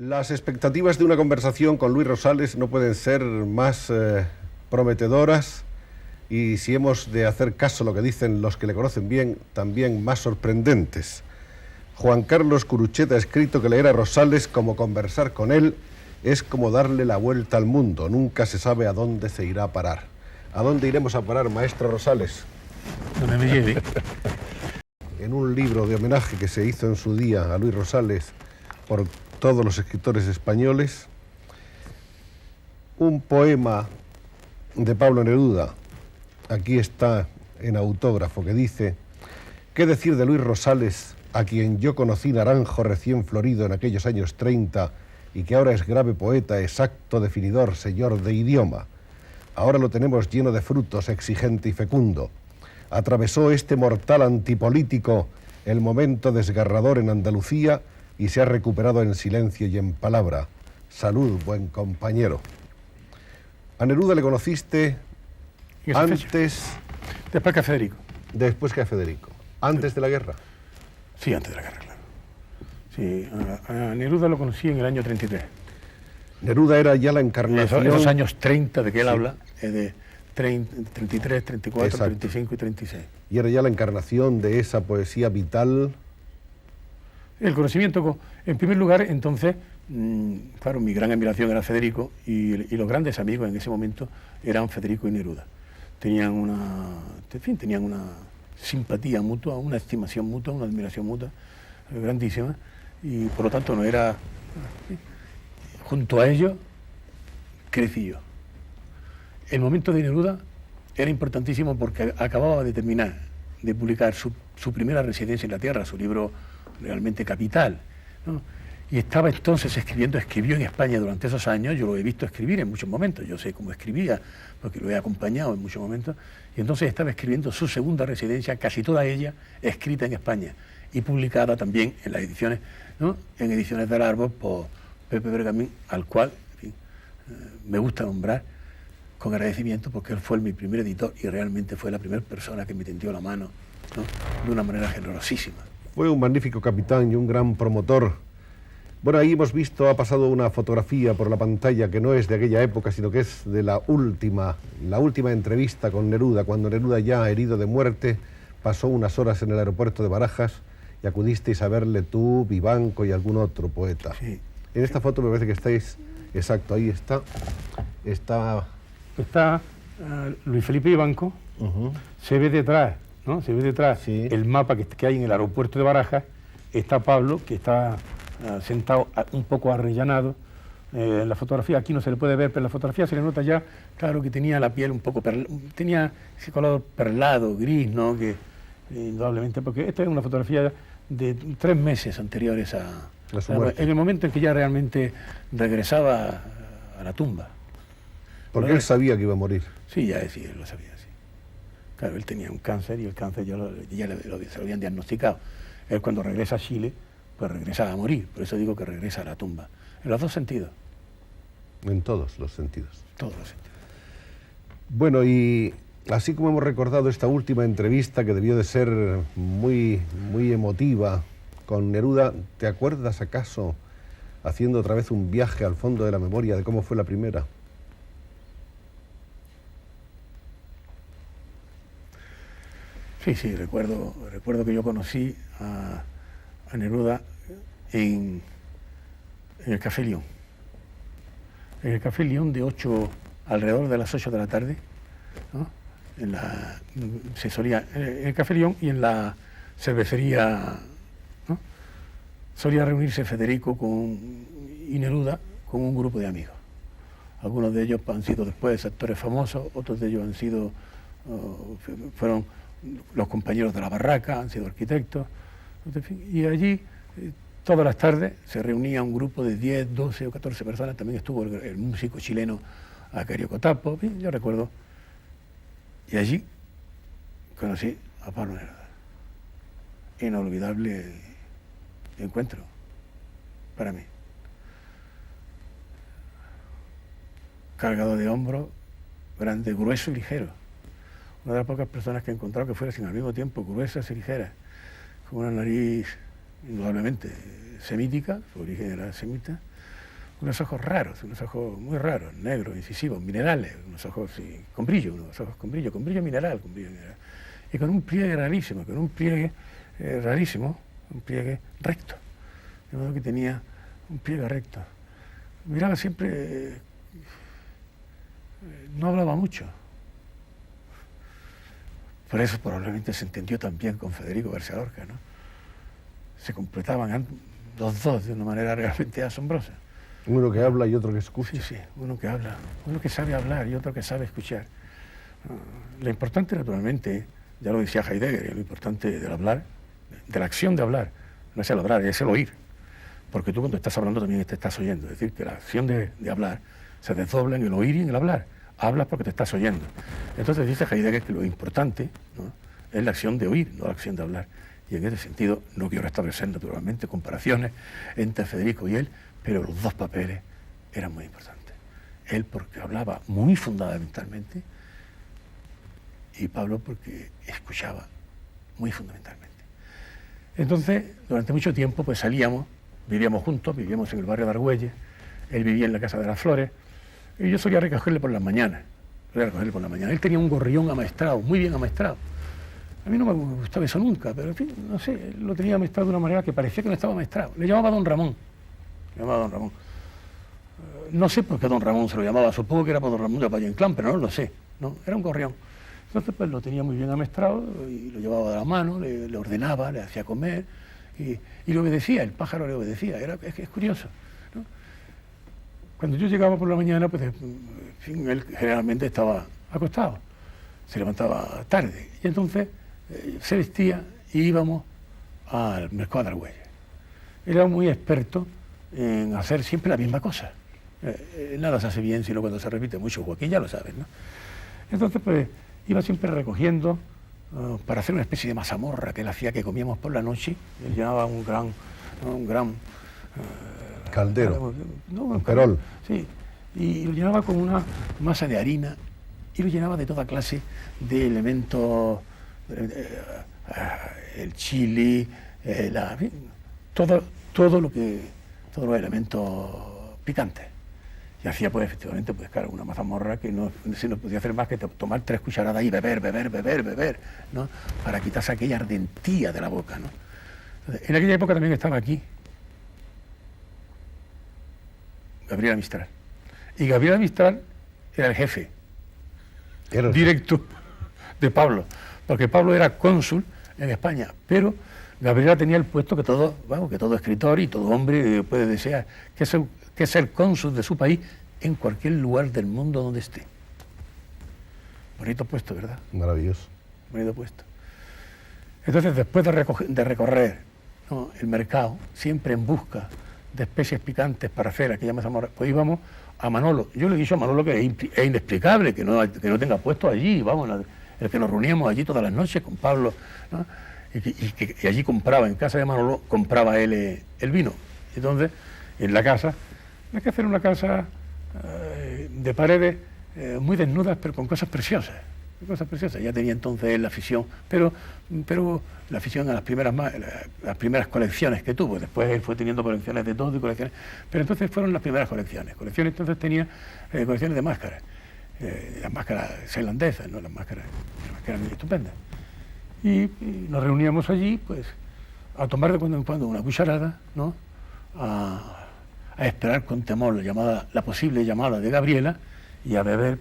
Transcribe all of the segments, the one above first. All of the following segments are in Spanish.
Las expectativas de una conversación con Luis Rosales no pueden ser más prometedoras y, si hemos de hacer caso a lo que dicen los que le conocen bien, también más sorprendentes. Juan Carlos Curuchet ha escrito que leer a Rosales como conversar con él es como darle la vuelta al mundo. Nunca se sabe a dónde se irá a parar. ¿A dónde iremos a parar, maestro Rosales? Donde me lleve. En un libro de homenaje que se hizo en su día a Luis Rosales por todos los escritores españoles, un poema de Pablo Neruda, aquí está en autógrafo, que dice: ¿qué decir de Luis Rosales, a quien yo conocí naranjo recién florido en aquellos años 30 y que ahora es grave poeta, exacto definidor, señor de idioma? Ahora lo tenemos lleno de frutos, exigente y fecundo. Atravesó este mortal antipolítico el momento desgarrador en Andalucía y se ha recuperado en silencio y en palabra. Salud, buen compañero. A Neruda le conociste antes... Después que a Federico. Después que a Federico. ¿Antes de la guerra? Sí, antes de la guerra, claro. Sí, a Neruda lo conocí en el año 33. Neruda era ya la encarnación... Esos años 30 de que él habla, es de 33, 34, exacto, 35 y 36. Y era ya la encarnación de esa poesía vital. El conocimiento, en primer lugar, entonces, claro, mi gran admiración era Federico y los grandes amigos en ese momento eran Federico y Neruda. Tenían una simpatía mutua, una estimación mutua, una admiración mutua grandísima, y por lo tanto no era... Junto a ellos crecí yo. El momento de Neruda era importantísimo porque acababa de terminar de publicar su primera residencia en la tierra, su libro realmente capital, ¿no? Y estaba entonces escribió en España durante esos años. Yo lo he visto escribir en muchos momentos, yo sé cómo escribía, porque lo he acompañado en muchos momentos, y entonces estaba escribiendo su segunda residencia, casi toda ella escrita en España, y publicada también en las ediciones, ¿no? En Ediciones del Árbol por Pepe Bergamín, al cual, en fin, me gusta nombrar con agradecimiento, porque él fue mi primer editor y realmente fue la primera persona que me tendió la mano, ¿no? De una manera generosísima. Fue un magnífico capitán y un gran promotor. Bueno, ahí hemos visto, ha pasado una fotografía por la pantalla que no es de aquella época, sino que es de la última entrevista con Neruda, cuando Neruda, ya herido de muerte, pasó unas horas en el aeropuerto de Barajas y acudisteis a verle tú, Vivanco y algún otro poeta. Sí. En esta foto me parece que estáis... Exacto, ahí está. Está Luis Felipe Vivanco. Se ve detrás, ¿no? Se ve detrás, sí, el mapa que hay en el aeropuerto de Barajas. Está Pablo, que está sentado un poco arrellanado. En la fotografía, aquí no se le puede ver, pero en la fotografía se le nota ya, claro, que tenía la piel un poco tenía ese color perlado, gris, ¿no? Que indudablemente, porque esta es una fotografía de 3 meses anteriores a su muerte, en el momento en que ya realmente regresaba a la tumba. Porque él sabía que iba a morir. Sí, sí, él lo sabía, sí. Claro, él tenía un cáncer y el cáncer ya se lo habían diagnosticado. Él, cuando regresa a Chile, pues regresa a morir. Por eso digo que regresa a la tumba. En los dos sentidos. En todos los sentidos. Todos los sentidos. Bueno, y así como hemos recordado esta última entrevista, que debió de ser muy, muy emotiva con Neruda, ¿te acuerdas acaso, haciendo otra vez un viaje al fondo de la memoria, de cómo fue la primera? Sí, recuerdo que yo conocí a Neruda en el Café León. En el Café León alrededor de las 8 de la tarde, ¿no? En el Café León y en la cervecería, ¿no? Solía reunirse Federico y Neruda con un grupo de amigos. Algunos de ellos han sido después actores famosos, otros de ellos fueron los compañeros de la barraca, han sido arquitectos, y allí todas las tardes se reunía un grupo de 10, 12 o 14 personas. También estuvo el músico chileno Acario Cotapo, yo recuerdo, y allí conocí a Pablo Neruda. Inolvidable encuentro para mí. Cargado de hombros, grande, grueso y ligero. Una de las pocas personas que he encontrado que fuera al mismo tiempo gruesas y ligeras, con una nariz indudablemente semítica, su origen era semita, unos ojos raros, unos ojos muy raros, negros, incisivos, minerales, unos ojos sí, con brillo, unos ojos con brillo mineral, y con un pliegue rarísimo, un pliegue recto, de modo que tenía un pliegue recto. Miraba siempre, no hablaba mucho. Por eso probablemente se entendió también con Federico García Lorca, ¿no? Se completaban los dos de una manera realmente asombrosa. Uno que habla y otro que escucha. Sí, sí, uno que habla, uno que sabe hablar y otro que sabe escuchar. Lo importante, naturalmente, ya lo decía Heidegger, lo importante del hablar, de la acción de hablar, no es el hablar, es el oír. Porque tú cuando estás hablando también te estás oyendo. Es decir, que la acción de hablar se desdobla en el oír y en el hablar. Hablas porque te estás oyendo. Entonces dice Heidegger que lo importante, ¿no?, es la acción de oír, no la acción de hablar. Y en ese sentido no quiero establecer naturalmente comparaciones entre Federico y él, pero los dos papeles eran muy importantes. Él porque hablaba muy fundamentalmente y Pablo porque escuchaba muy fundamentalmente. Entonces, durante mucho tiempo pues salíamos, vivíamos juntos, vivíamos en el barrio de Argüelles, él vivía en la Casa de las Flores, y yo solía recogerle por las mañanas. Él tenía un gorrión amaestrado, muy bien amaestrado. A mí no me gustaba eso nunca, pero en fin, no sé, lo tenía amaestrado de una manera que parecía que no estaba amaestrado. Le llamaba Don Ramón. No sé por qué Don Ramón se lo llamaba, supongo que era por Don Ramón de Valle Inclán, pero no lo sé, ¿no? Era un gorrión. Entonces pues lo tenía muy bien amaestrado y lo llevaba de la mano, le ordenaba, le hacía comer y le obedecía, el pájaro le obedecía, es curioso, ¿no? Cuando yo llegaba por la mañana, pues en fin, él generalmente estaba acostado, se levantaba tarde y entonces se vestía y íbamos al mercado de Argüelles. Era muy experto en hacer siempre la misma cosa. Nada se hace bien sino cuando se repite mucho, Joaquín ya lo sabes, ¿no? Entonces pues iba siempre recogiendo para hacer una especie de mazamorra que él hacía, que comíamos por la noche. Él llenaba un gran caldero, un perol. Sí, y lo llenaba con una masa de harina y lo llenaba de toda clase de elementos, el chili, todos los elementos picantes. Y hacía pues efectivamente, pues claro, una mazamorra que no se nos podía hacer más que tomar 3 cucharadas y beber, ¿no?, para quitarse aquella ardentía de la boca, ¿no? Entonces, en aquella época también estaba aquí Gabriela Mistral. Y Gabriela Mistral era el jefe directo de Pablo, porque Pablo era cónsul en España, pero Gabriela tenía el puesto que todo escritor y todo hombre puede desear, que es el cónsul de su país en cualquier lugar del mundo donde esté. Bonito puesto, ¿verdad? Maravilloso. Bonito puesto. Entonces, después de recorrer, ¿no?, el mercado, siempre en busca de especies picantes para hacer aquella mazamorra, pues íbamos a Manolo. Yo le he dicho a Manolo que es inexplicable que no tenga puesto allí, el que nos reuníamos allí todas las noches con Pablo, ¿no?, y allí compraba, en casa de Manolo, compraba él el vino. Entonces, en la casa, hay que hacer una casa de paredes muy desnudas, pero con cosas preciosas. Ya tenía entonces él la afición, pero la afición a las primeras colecciones que tuvo. Después él fue teniendo colecciones de todo y colecciones, pero entonces fueron las primeras colecciones. Entonces tenía colecciones de máscaras, las máscaras islandesas, ¿no?, las máscaras muy estupendas. Y nos reuníamos allí, pues, a tomar de cuando en cuando una cucharada, ¿no?, a esperar con temor la posible llamada de Gabriela y a beber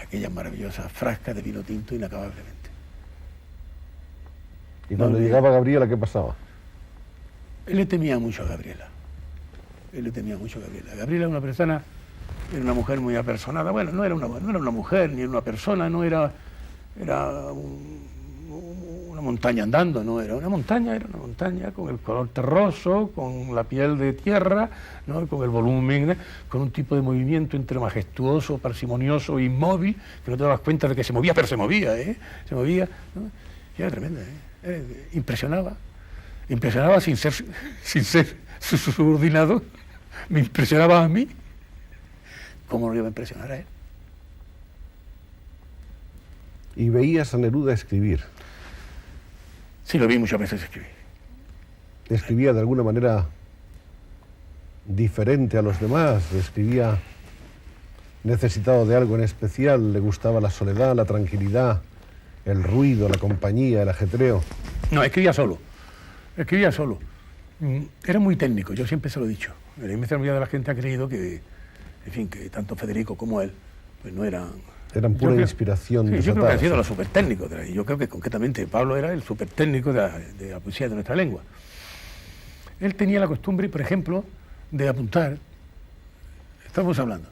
aquella maravillosa frasca de vino tinto inacabablemente. ¿Y cuando llegaba Gabriela, qué pasaba? Él le temía mucho a Gabriela. Gabriela era una persona, era una mujer muy apersonada. Bueno, no era una mujer ni era una persona, era una montaña andando, no era una montaña con el color terroso, con la piel de tierra, ¿no?, con el volumen, con un tipo de movimiento entre majestuoso, parsimonioso e inmóvil, que no te dabas cuenta de que se movía, pero se movía, ¿no? Y era tremenda, impresionaba sin ser su subordinado, me impresionaba a mí. ¿Cómo no iba a impresionar a él? ¿Y veías a Neruda escribir? Sí, lo vi muchas veces escribir. ¿Escribía de alguna manera diferente a los demás, escribía necesitado de algo en especial, le gustaba la soledad, la tranquilidad, el ruido, la compañía, el ajetreo. No, escribía solo, escribía solo. Era muy técnico, yo siempre se lo he dicho. La inmensa mayoría de la gente ha creído que, en fin, que tanto Federico como él, pues no eran... Eran pura inspiración. Sí, yo creo que han sido los supertécnicos. Y yo creo que concretamente Pablo era el supertécnico de la poesía de nuestra lengua. Él tenía la costumbre, por ejemplo, de apuntar. Estábamos hablando.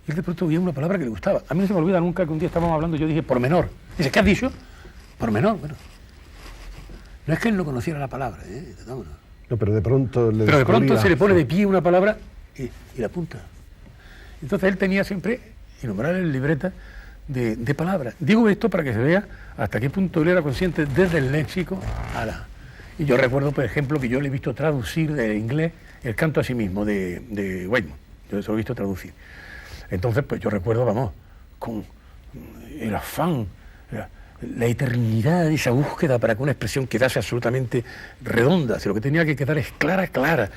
Y él de pronto oía una palabra que le gustaba. A mí no se me olvida nunca que un día estábamos hablando y yo dije, pormenor. Dice, ¿qué has dicho? Pormenor. Bueno, no es que él no conociera la palabra, No, pero de pronto se le pone de pie una palabra y la apunta. Entonces él tenía siempre innumerables libretas de palabras. Digo esto para que se vea hasta qué punto él era consciente desde el léxico a la... Y yo recuerdo, por ejemplo, que yo le he visto traducir de inglés el canto a sí mismo de Whitman. Yo eso lo he visto traducir. Entonces, pues yo recuerdo, vamos, con el afán, la eternidad de esa búsqueda para que una expresión quedase absolutamente redonda. Si lo que tenía que quedar es clara, clara.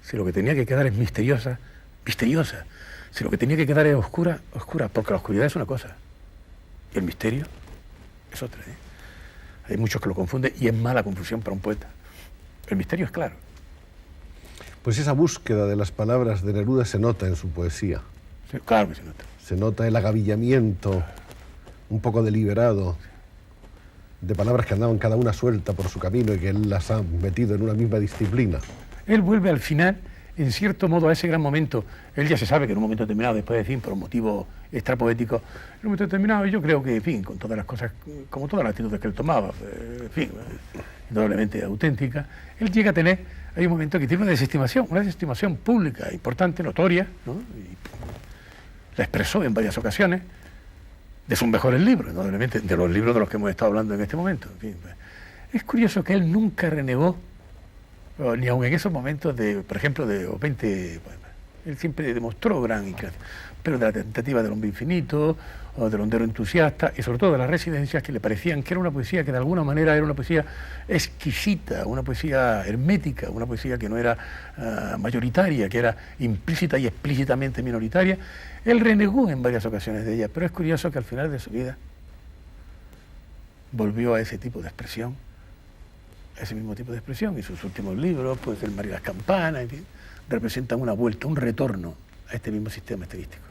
Si lo que tenía que quedar es misteriosa, misteriosa. Si lo que tenía que quedar es oscura, oscura. Porque la oscuridad es una cosa y el misterio es otra. Hay muchos que lo confunden y es mala confusión para un poeta. El misterio es claro. Pues esa búsqueda de las palabras de Neruda se nota en su poesía. Sí, claro que se nota. Se nota el agavillamiento un poco deliberado de palabras que andaban cada una suelta por su camino y que él las ha metido en una misma disciplina. Él vuelve al final, en cierto modo, a ese gran momento. Él ya se sabe que en un momento determinado, después de fin, por un motivo extrapoético, en un momento determinado, yo creo que, en fin, con todas las cosas, como todas las actitudes que él tomaba, en fin, indudablemente auténtica, él llega a tener, hay un momento que tiene una desestimación pública, importante, notoria, ¿no? Y la expresó en varias ocasiones, de sus mejores libros, indudablemente, de los libros de los que hemos estado hablando en este momento. En fin, es curioso que él nunca renegó, ni aun en esos momentos, por ejemplo, de 20 poemas. Él siempre demostró gran inclinación, pero de la tentativa del hombre infinito, o del hondero entusiasta, y sobre todo de las residencias que le parecían que era una poesía que de alguna manera era una poesía exquisita, una poesía hermética, una poesía que no era mayoritaria, que era implícita y explícitamente minoritaria. Él renegó en varias ocasiones de ella, pero es curioso que al final de su vida volvió a ese tipo de expresión, a ese mismo tipo de expresión, y sus últimos libros, pues El mar y las campanas, en fin, representan una vuelta, un retorno a este mismo sistema estilístico.